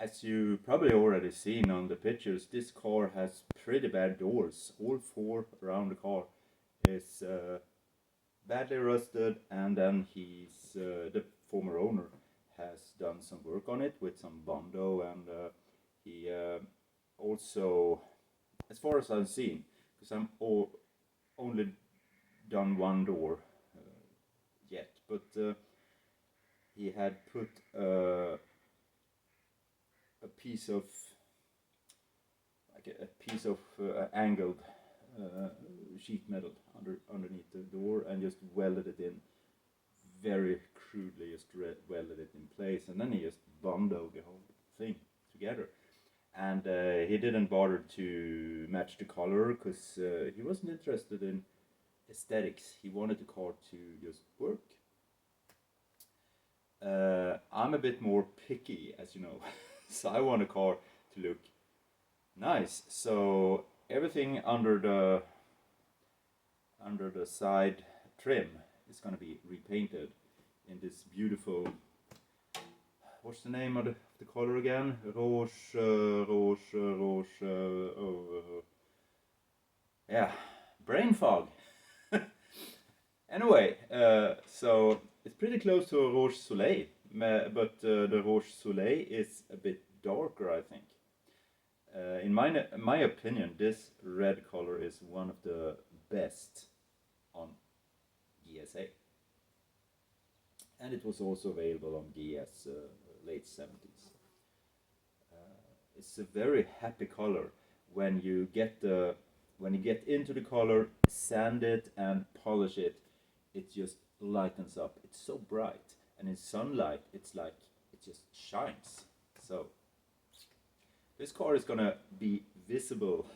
As you probably already seen on the pictures, this car has pretty bad doors. All four around the car is badly rusted, and then the former owner has done some work on it with some bondo, and he also, as far as I've seen, because only done one door yet, but he had put a piece of angled sheet metal underneath the door and just welded it in very crudely, just welded it in place, and then he just bondoed the whole thing together. And he didn't bother to match the color because he wasn't interested in aesthetics. He wanted the car to just work. I'm a bit more picky, as you know, so I want a car to look nice. So everything under the side trim is going to be repainted in this beautiful, what's the name of the color again? Yeah, brain fog. Anyway, so it's pretty close to a Rouge Soleil, but the Rouge Soleil is a bit darker, I think. In my opinion, this red color is one of the best on GSA. And it was also available on GS late 70s. It's a very happy color when you get into the color, sand it and polish it. It just lightens up. It's so bright, and in sunlight, it's like it just shines. So this car is gonna be visible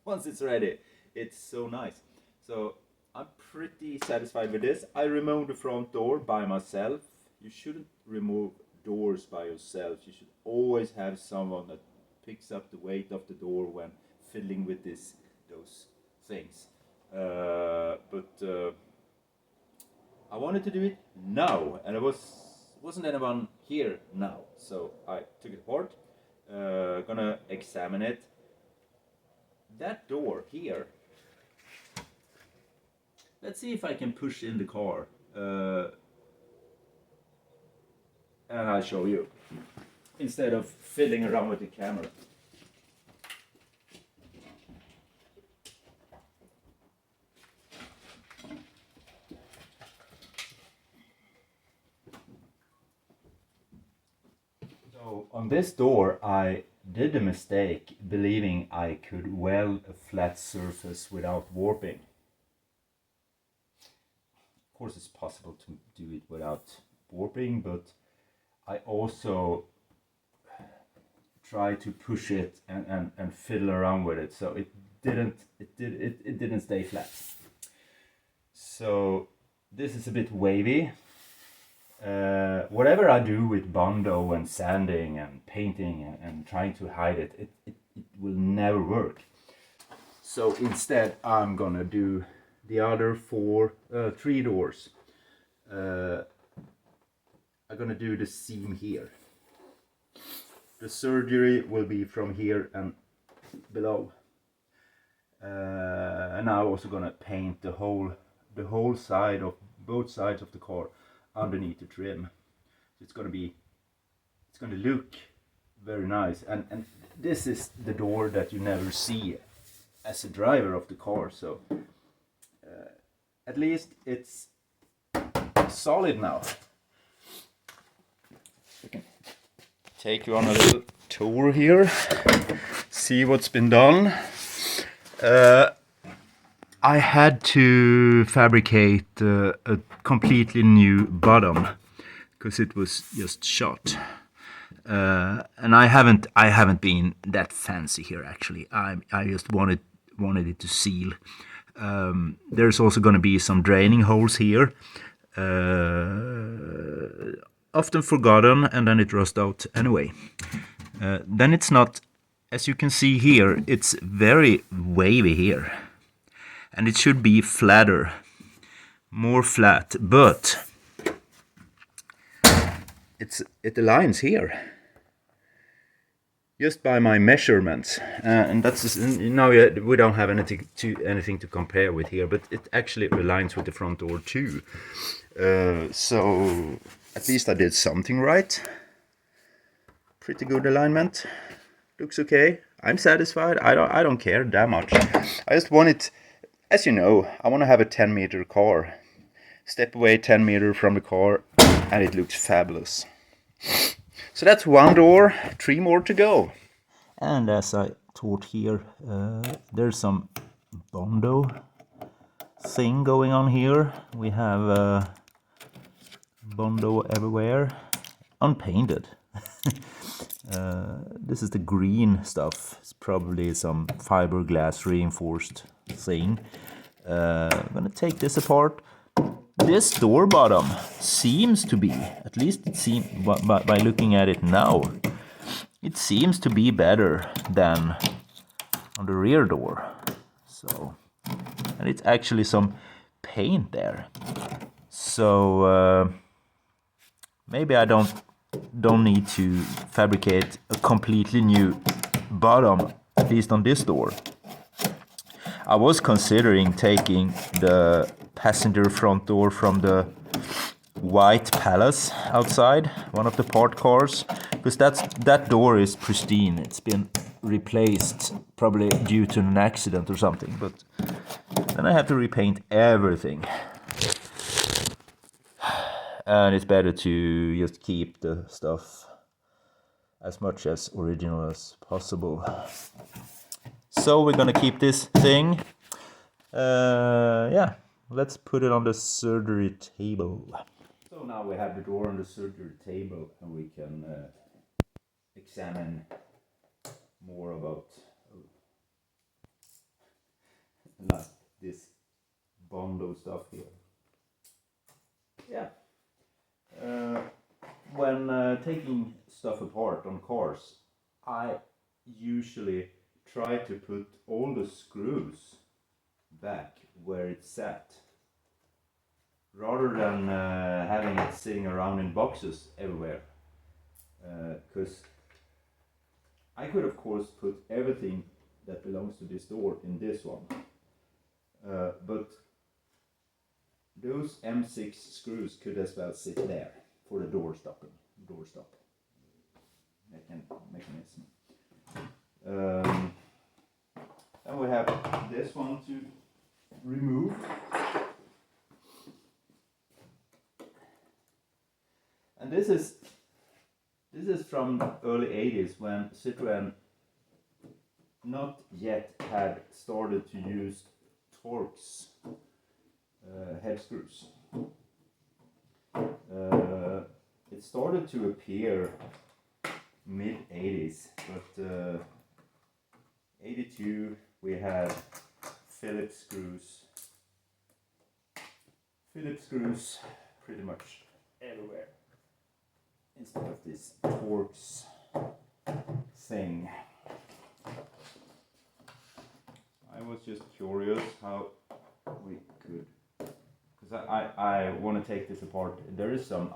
once it's ready. It's so nice. So I'm pretty satisfied with this. I removed the front door by myself. You shouldn't remove doors by yourself. You should always have someone that picks up the weight of the door when fiddling with those things. But I wanted to do it now, and there wasn't anyone here now, so I took it apart. Gonna examine it. That door here. Let's see if I can push in the car, and I'll show you instead of fiddling around with the camera. So on this door, I did a mistake believing I could weld a flat surface without warping. Of course, it's possible to do it without warping, but I also try to push it and fiddle around with it, so it didn't stay flat. So this is a bit wavy. Whatever I do with bondo and sanding and painting and trying to hide it, it will never work. So instead, I'm gonna do the other three doors. I'm gonna do the seam here. The surgery will be from here and below. And I'm also gonna paint the whole side of both sides of the car underneath the trim. It's gonna look very nice, and this is the door that you never see as a driver of the car, so at least it's solid now. We can take you on a little tour here, see what's been done. I had to fabricate a completely new bottom because it was just shot, and I haven't been that fancy here actually. I just wanted it to seal. There's also going to be some draining holes here, often forgotten, and then it rusts out anyway. Then it's not, as you can see here, it's very wavy here. And it should be flatter, more flat, but it aligns here. just by my measurements, and that's just, now we don't have anything to compare with here, but it actually aligns with the front door too. So at least I did something right. Pretty good alignment. Looks okay. I'm satisfied. I don't care that much. I just want it, as you know, I want to have a 10-meter car. Step away 10 meters from the car, and it looks fabulous. So that's one door, 3 more to go. And as I taught here, there's some bondo thing going on here. We have bondo everywhere, unpainted. This is the green stuff. It's probably some fiberglass reinforced thing. I'm gonna take this apart. This door bottom seems to be, at least it seems by looking at it now, it seems to be better than on the rear door. So, and it's actually some paint there. So maybe I don't need to fabricate a completely new bottom, at least on this door. I was considering taking the passenger front door from the white Palace outside, one of the parked cars, because that door is pristine. It's been replaced, probably due to an accident or something, but then I have to repaint everything. And it's better to just keep the stuff as much as original as possible. So we're gonna keep this thing. Yeah, let's put it on the surgery table. So now we have the door on the surgery table, and we can examine more about like this bondo stuff here. Yeah. When taking stuff apart on cars, I usually try to put all the screws back where it's sat, rather than having it sitting around in boxes everywhere. Because I could of course put everything that belongs to this door in this one, but those M6 screws could as well sit there for the door stop mechanism. Then we have this one to remove. And this is from the early 80s, when Citroën not yet had started to use Torx head screws. It started to appear mid-80s, but 82 we had Phillips screws pretty much everywhere, instead of this Torx thing. I was just curious how we could, because I want to take this apart. There is some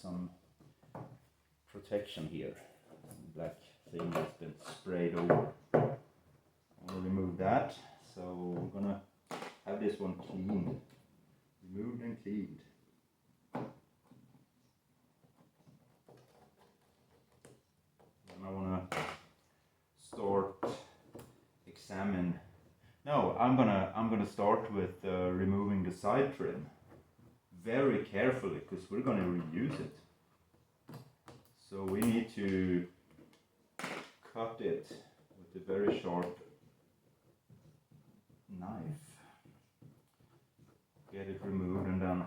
some protection here, some black thing that's been sprayed over. I want to remove that, so we're gonna have this one cleaned, removed and cleaned. And I want to start examine. No, I'm gonna start with removing the side trim very carefully, because we're gonna reuse it. So we need to cut it with a very sharp knife. Get it removed and then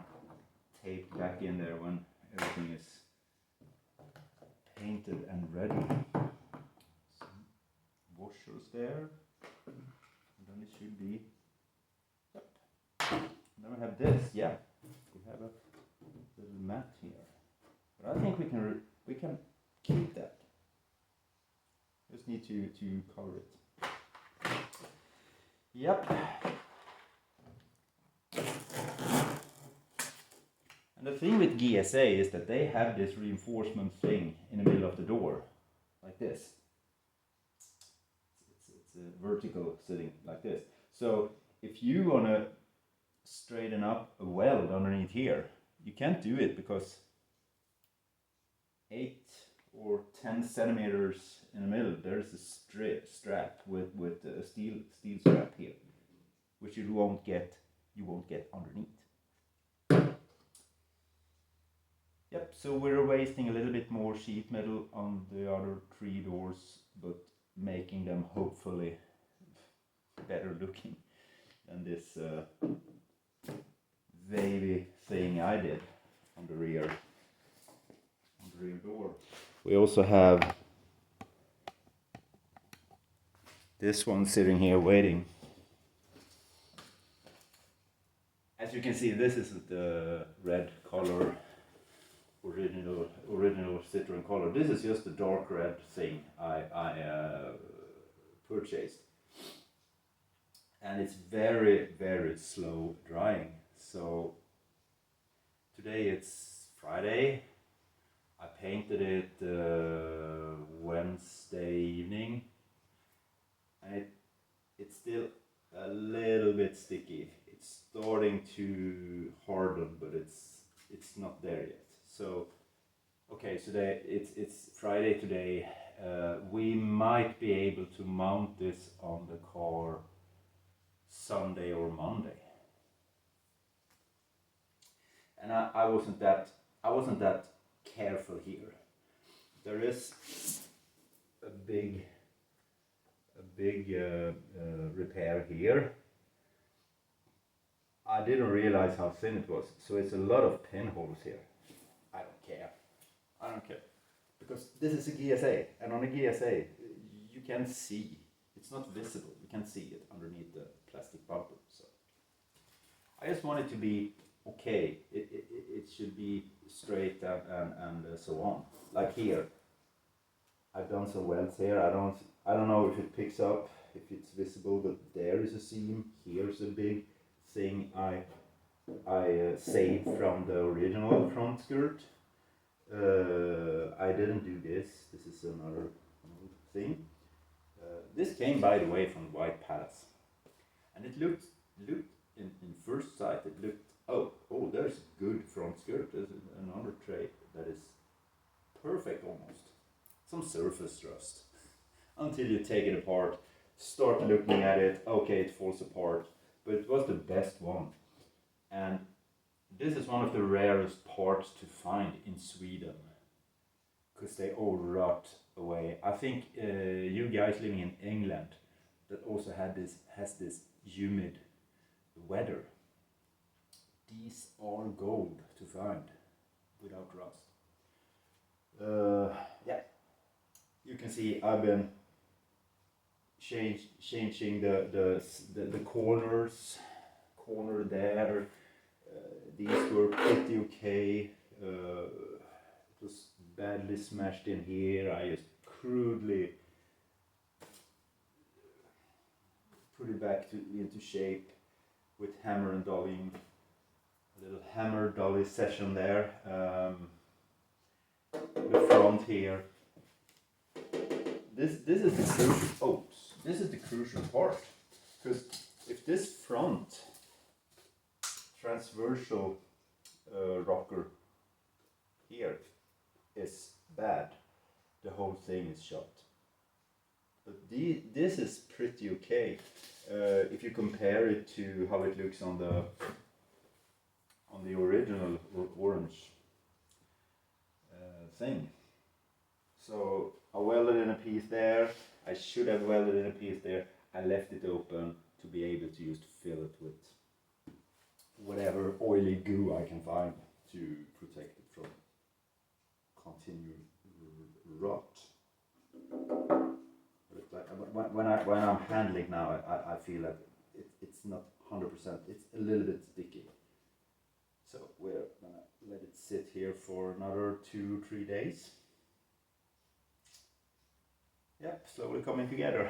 tape back in there when everything is painted and ready. Some washers there. And then it should be. Yep. And then we have this. Yeah, we have a little mat here. But I think we can keep that. Just need to cover it. Yep. And the thing with GSA is that they have this reinforcement thing in the middle of the door, like this. It's a vertical sitting like this. So if you want to straighten up a weld underneath here, you can't do it because 8 or 10 centimeters in the middle, there's a strap with a steel strap here, which you won't get underneath. Yep, so we're wasting a little bit more sheet metal on the other 3 doors, but making them hopefully better looking than this wavy thing I did on the rear door. We also have this one sitting here waiting. As you can see, this isn't the red color, original Citroën color. This is just the dark red thing I purchased. And it's very, very slow drying. So today it's Friday. I painted it Wednesday evening, and it's still a little bit sticky. It's starting to harden, but it's not there yet. So okay, so it's Friday today. We might be able to mount this on the car Sunday or Monday. And I wasn't that careful here. There is a big repair here. I didn't realize how thin it was, so it's a lot of pinholes here. I don't care because this is a GSA, and on a GSA you can see, it's not visible, you can see it underneath the plastic bumper. So I just want it to be okay. It should be straight and so on. Like here, I've done some welds here. I don't know if it picks up, if it's visible, but there is a seam. Here's a big thing I saved from the original front skirt. I didn't do this. This is another thing. This came, by the way, from White Palace, and it looked in first sight. It looked, oh, there's a good front skirt. There's another tray that is perfect almost. Some surface rust. Until you take it apart, start looking at it. Okay, it falls apart, but it was the best one. And this is one of the rarest parts to find in Sweden, because they all rot away. I think you guys living in England that also has this humid weather. These are gold to find without rust. Yeah, you can see I've been changing the corners. Corner there. These were pretty okay. It was badly smashed in here. I just crudely put it back into shape with hammer and dollying. A little hammer dolly session there. The front here. This is the crucial. This is the crucial part, because if this front transversal rocker here is bad, the whole thing is shot. But this is pretty okay if you compare it to how it looks on the original orange thing. So I welded in a piece there. I should have welded in a piece there. I left it open to be able to just fill it with whatever oily goo I can find to protect it from continued rot. But when I'm handling now, I feel like it's not 100%. It's a little bit sticky. So we're gonna let it sit here for another 2-3 days. Yep, slowly coming together.